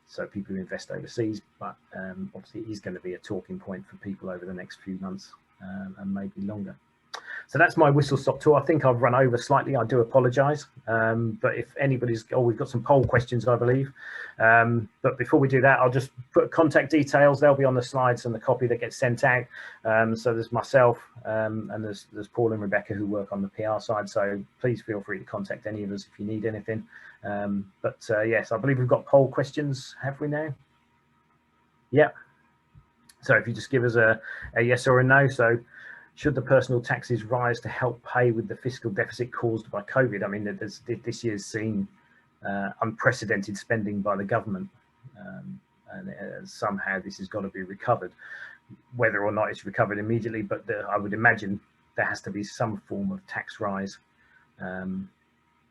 so people who invest overseas. But obviously, it is going to be a talking point for people over the next few months and maybe longer. So that's my whistle-stop tour. I think I've run over slightly. I do apologise. But if anybody's... Oh, we've got some poll questions, I believe. But before we do that, I'll just put contact details. They'll be on the slides and the copy that gets sent out. So there's myself and there's Paul and Rebecca who work on the PR side. So please feel free to contact any of us if you need anything. Yes, I believe we've got poll questions. Have we now? Yeah. So if you just give us a yes or a no. So should the personal taxes rise to help pay with the fiscal deficit caused by COVID? I mean, this year's seen unprecedented spending by the government, and somehow this has got to be recovered. Whether or not it's recovered immediately, but I would imagine there has to be some form of tax rise,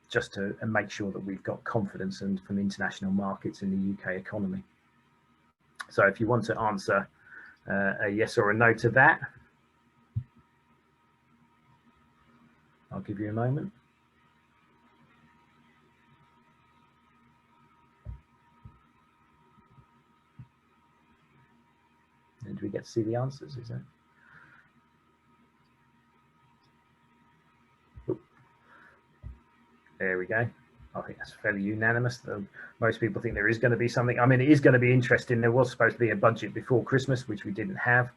just to make sure that we've got confidence and from international markets in the UK economy. So if you want to answer a yes or a no to that, I'll give you a moment. And do we get to see the answers? Is that? Ooh. There we go. I think that's fairly unanimous. Most people think there is going to be something. I mean, it is going to be interesting. There was supposed to be a budget before Christmas, which we didn't have,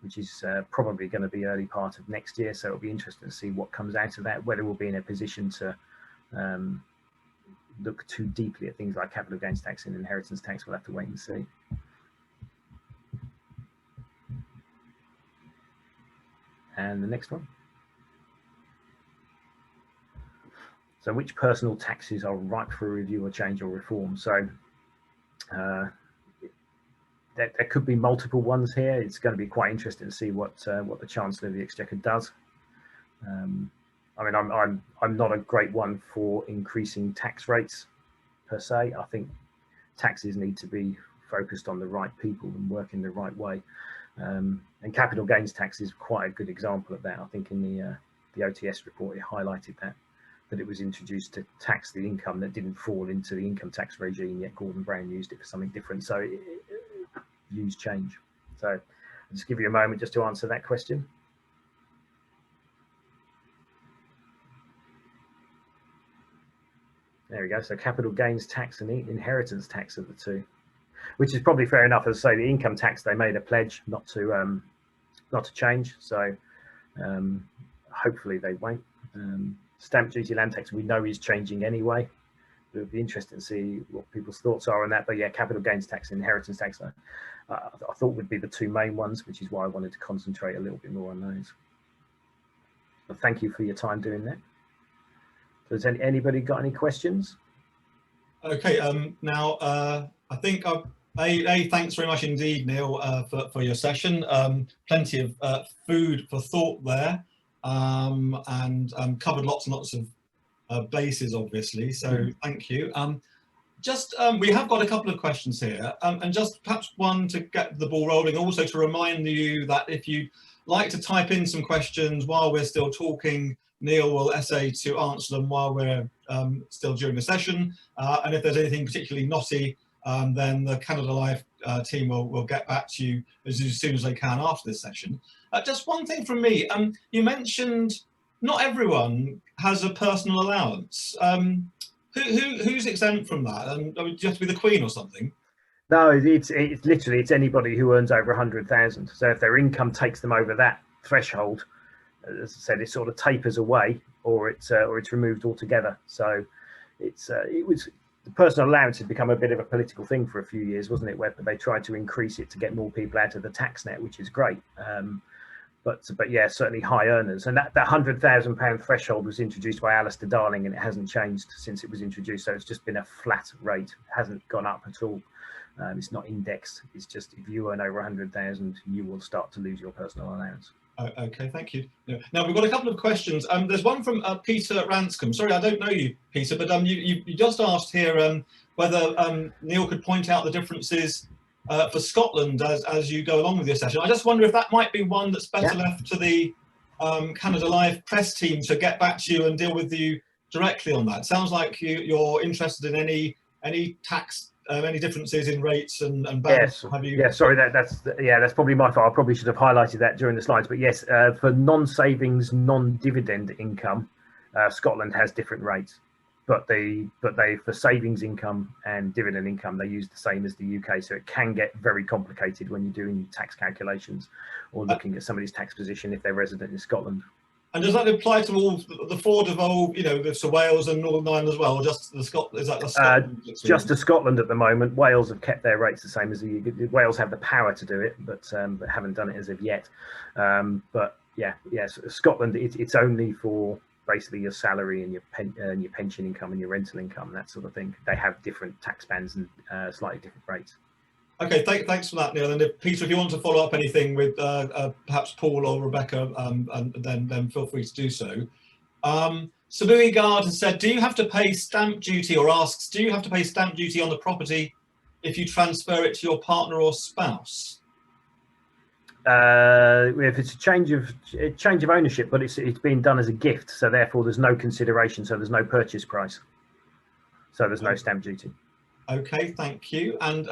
which is probably going to be early part of next year. So it'll be interesting to see what comes out of that, whether we'll be in a position to look too deeply at things like capital gains tax and inheritance tax. We'll have to wait and see. And the next one. So which personal taxes are ripe for review or change or reform? So there could be multiple ones here. It's going to be quite interesting to see what the Chancellor of the Exchequer does. I mean, I'm not a great one for increasing tax rates per se. I think taxes need to be focused on the right people and work in the right way. And capital gains tax is quite a good example of that. I think in the OTS report, it highlighted that it was introduced to tax the income that didn't fall into the income tax regime, yet Gordon Brown used it for something different. So views change. So I'll just give you a moment just to answer that question. There we go. So capital gains tax and inheritance tax are the two, which is probably fair enough. As I say, the income tax, they made a pledge not to change. So hopefully they won't. Stamp duty, land tax, we know is changing anyway. It would be interesting to see what people's thoughts are on that. But yeah, capital gains tax and inheritance tax, I thought would be the two main ones, which is why I wanted to concentrate a little bit more on those. But thank you for your time doing that. So has anybody got any questions? Okay, now I think thanks very much indeed, Neil, for your session. Plenty of food for thought there, and covered lots and lots of bases, obviously. So thank you. We have got a couple of questions here, and just perhaps one to get the ball rolling. Also to remind you that if you'd like to type in some questions while we're still talking, Neil will essay to answer them while we're still during the session. And if there's anything particularly knotty, then the Canada Life team will get back to you as soon as they can after this session. Just one thing from me. You mentioned not everyone has a personal allowance. Who's exempt from that? And do you have to be the Queen or something? No, it's literally, it's anybody who earns over 100,000. So if their income takes them over that threshold, as I said, it sort of tapers away, or it's removed altogether. So it was, the personal allowance had become a bit of a political thing for a few years, wasn't it? Where they tried to increase it to get more people out of the tax net, which is great. But yeah, certainly high earners. And that £100,000 threshold was introduced by Alistair Darling, and it hasn't changed since it was introduced. So it's just been a flat rate, it hasn't gone up at all. It's not indexed. It's just if you earn over 100,000, you will start to lose your personal allowance. Okay, thank you. Now we've got a couple of questions. There's one from Peter Ranscombe. Sorry, I don't know you, Peter, but you just asked here whether Neil could point out the differences for Scotland as you go along with your session. I just wonder if that might be one that's better left to the Canada Life press team to get back to you and deal with you directly on that. Sounds like you're interested in any tax. Any differences in rates and bands? Yes. Have you? Yeah, sorry, that's probably my fault. I probably should have highlighted that during the slides. But yes, for non-savings, non-dividend income, Scotland has different rates. But they for savings income and dividend income, they use the same as the UK. So it can get very complicated when you're doing tax calculations or looking at somebody's tax position if they're resident in Scotland. And does that apply to all the four devolved, to Wales and Northern Ireland as well, or just the Scotland? Is that the Scotland? Just to Scotland at the moment. Wales have kept their rates the same as Wales have the power to do it, but haven't done it as of yet. But yes, Scotland, it's only for basically your salary and your pension income and your rental income, that sort of thing. They have different tax bands and slightly different rates. Okay, thanks for that, Neil. And if, Peter, if you want to follow up anything with perhaps Paul or Rebecca, and then feel free to do so. Sabui Guard has said, do you have to pay stamp duty, or asks, do you have to pay stamp duty on the property if you transfer it to your partner or spouse? If it's a change of ownership, but it's being done as a gift, so therefore there's no consideration, so there's no purchase price, so there's no stamp duty. Okay, thank you. And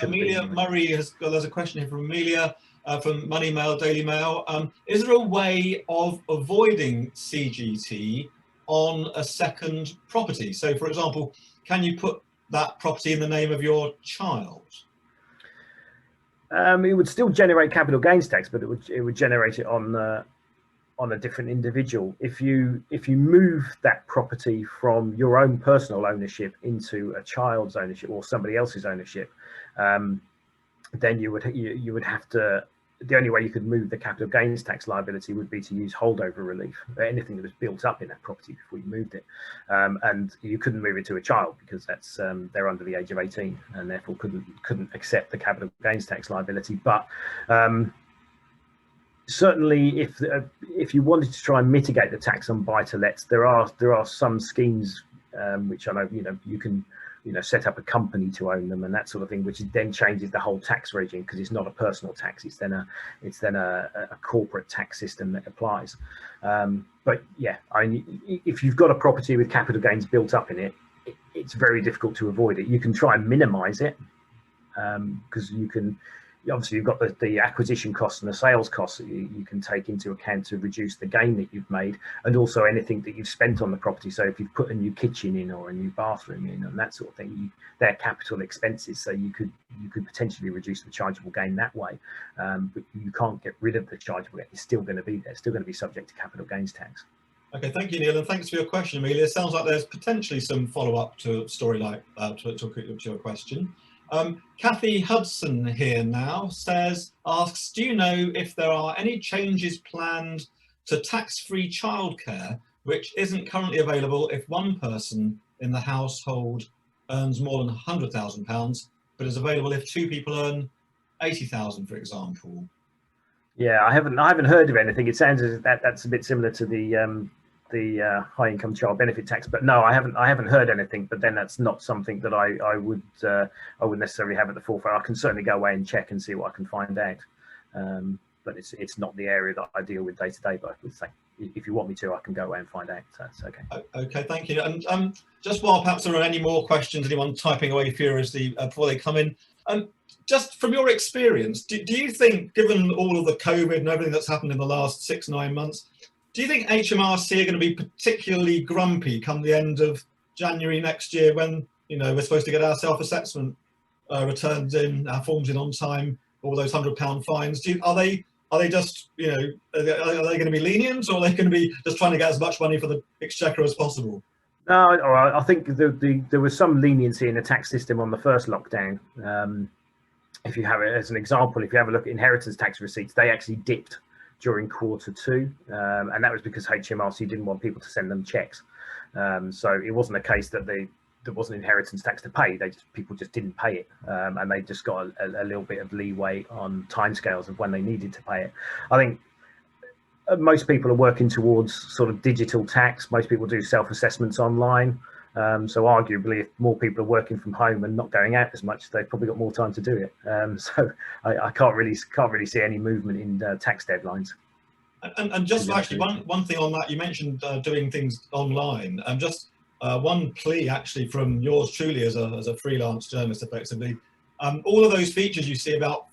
Amelia Murray there's a question here from Amelia from Money Mail, Daily Mail. Is there a way of avoiding CGT on a second property? So, for example, can you put that property in the name of your child? It would still generate capital gains tax, but it would generate it on a different individual. If you move that property from your own personal ownership into a child's ownership or somebody else's ownership, then you would have to. The only way you could move the capital gains tax liability would be to use holdover relief, anything that was built up in that property before you moved it, and you couldn't move it to a child because that's they're under the age of 18 and therefore couldn't accept the capital gains tax liability. But certainly, if you wanted to try and mitigate the tax on buy-to-lets, there are some schemes which I know you can set up a company to own them and that sort of thing, which then changes the whole tax regime because it's not a personal tax; it's then a corporate tax system that applies. But yeah, if you've got a property with capital gains built up in it, it's very difficult to avoid it. You can try and minimise it because you can. Obviously, you've got the acquisition costs and the sales costs that you can take into account to reduce the gain that you've made, and also anything that you've spent on the property. So if you've put a new kitchen in or a new bathroom in and that sort of thing, they're capital expenses. So you could potentially reduce the chargeable gain that way, but you can't get rid of the chargeable gain. It's still going to be there, still going to be subject to capital gains tax. Okay, thank you, Neil, and thanks for your question, Amelia. It sounds like there's potentially some follow-up to a story like to your question. Kathy Hudson here now asks, do you know if there are any changes planned to tax-free childcare which isn't currently available if one person in the household earns more than £100,000, but is available if two people earn 80,000, for example? Yeah, I haven't heard of anything. It sounds as if that's a bit similar to the high income child benefit tax, but no, I haven't heard anything. But then that's not something that I would necessarily have at the forefront. I can certainly go away and check and see what I can find out, but it's not the area that I deal with day to day. But I would say if you want me to, I can go away and find out. So that's okay. Okay, thank you. And just while perhaps there are any more questions, anyone typing away furiously before they come in, just from your experience, do you think, given all of the COVID and everything that's happened in the last 6-9 months, do you think HMRC are going to be particularly grumpy come the end of January next year when we're supposed to get our self-assessment returns in, our forms in on time, all those £100 fines? Are they just are they going to be lenient, or are they going to be just trying to get as much money for the exchequer as possible? No, I think there was some leniency in the tax system on the first lockdown. If you have it as an example, if you have a look at inheritance tax receipts, they actually dipped during Q2, and that was because HMRC didn't want people to send them checks. So it wasn't a case that there wasn't inheritance tax to pay. People just didn't pay it, and they just got a little bit of leeway on timescales of when they needed to pay it. I think most people are working towards sort of digital tax. Most people do self-assessments online. So arguably, if more people are working from home and not going out as much, they've probably got more time to do it. So I can't really see any movement in tax deadlines. And just actually one thing on that, you mentioned doing things online. Just one plea actually from yours truly as a freelance journalist, effectively. All of those features you see about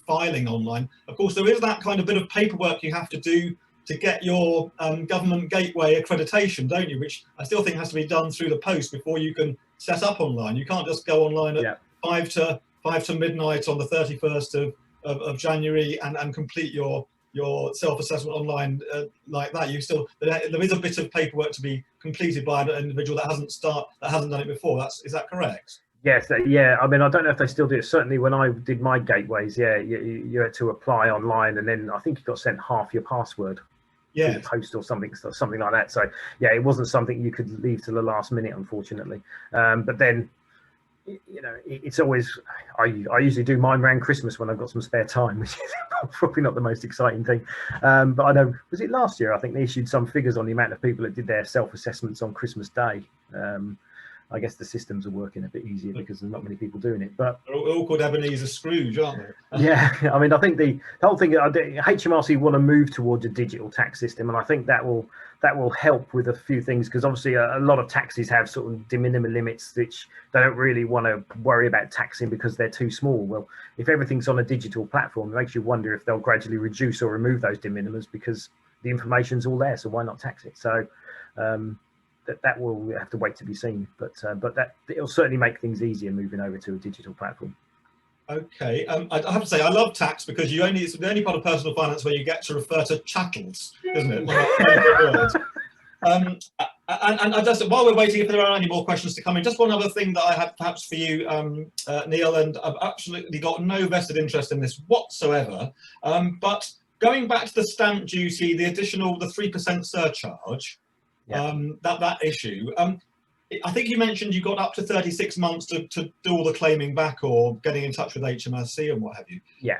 filing online. Of course, there is that kind of bit of paperwork you have to do to get your government gateway accreditation, don't you? Which I still think has to be done through the post before you can set up online. You can't just go online at 5 to midnight on the 31st of January and complete your self-assessment online like that. There is a bit of paperwork to be completed by an individual that hasn't done it before. Is that correct? Yes, yeah. I mean, I don't know if they still do it. Certainly, when I did my gateways, yeah, you had to apply online, and then I think you got sent half your password through the Yes. post or something like that. So yeah, it wasn't something you could leave to the last minute, unfortunately. But then, you know, it's always, I usually do mine around Christmas when I've got some spare time, which is probably not the most exciting thing. But I know, was it last year? I think they issued some figures on the amount of people that did their self-assessments on Christmas Day. I guess the systems are working a bit easier because there's not many people doing it. But They're all called Ebenezer Scrooge, aren't they? yeah, I mean, I think the whole thing, HMRC want to move towards a digital tax system, and I think that will help with a few things, because obviously a lot of taxes have sort of de minimis limits which they don't really want to worry about taxing because they're too small. Well, if everything's on a digital platform, it makes you wonder if they'll gradually reduce or remove those de minimis because the information's all there, so why not tax it? So that will have to wait to be seen, but that it'll certainly make things easier moving over to a digital platform. Okay, I have to say I love tax because it's the only part of personal finance where you get to refer to chattels, isn't it? One of my favourite words. And I just, while we're waiting, if there are any more questions to come in, just one other thing that I had perhaps for you, Neil, and I've absolutely got no vested interest in this whatsoever. But going back to the stamp duty, the 3% surcharge, Yeah. that issue. I think you mentioned you got up to 36 months to do all the claiming back or getting in touch with HMRC and what have you. Yeah.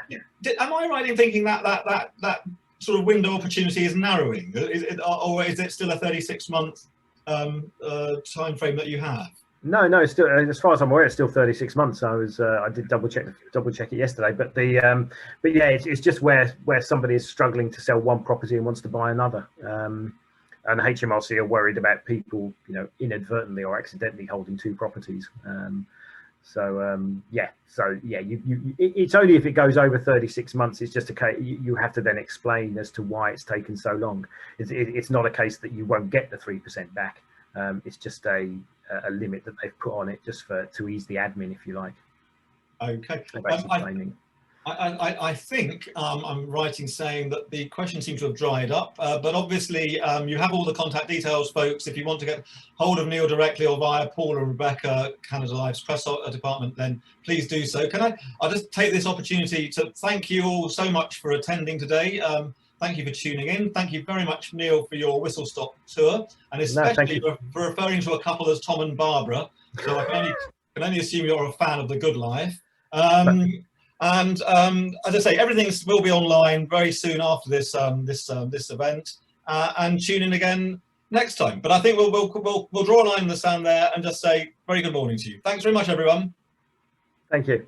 Am I right in thinking that sort of window opportunity is narrowing, or is it still a 36-month time frame that you have? No, it's still, as far as I'm aware, it's still 36 months. I did double check it yesterday, but yeah, it's just where somebody is struggling to sell one property and wants to buy another. And HMRC are worried about people, you know, inadvertently or accidentally holding two properties. Yeah, it's only if it goes over 36 months. It's just a case you have to then explain as to why it's taken so long. It's not a case that you won't get the 3% back. It's just a limit that they've put on it just to ease the admin, if you like. Okay. I think I'm right in saying that the questions seem to have dried up, but obviously you have all the contact details, folks. If you want to get hold of Neil directly or via Paul or Rebecca, Canada Life's press department, then please do so. I'll just take this opportunity to thank you all so much for attending today. Thank you for tuning in. Thank you very much, Neil, for your whistle stop tour, and especially for referring to a couple as Tom and Barbara. So I can only assume you're a fan of The Good Life. And as I say, everything will be online very soon after this event, and tune in again next time. But I think we'll draw a line in the sand there and just say very good morning to you. Thanks very much, everyone. Thank you.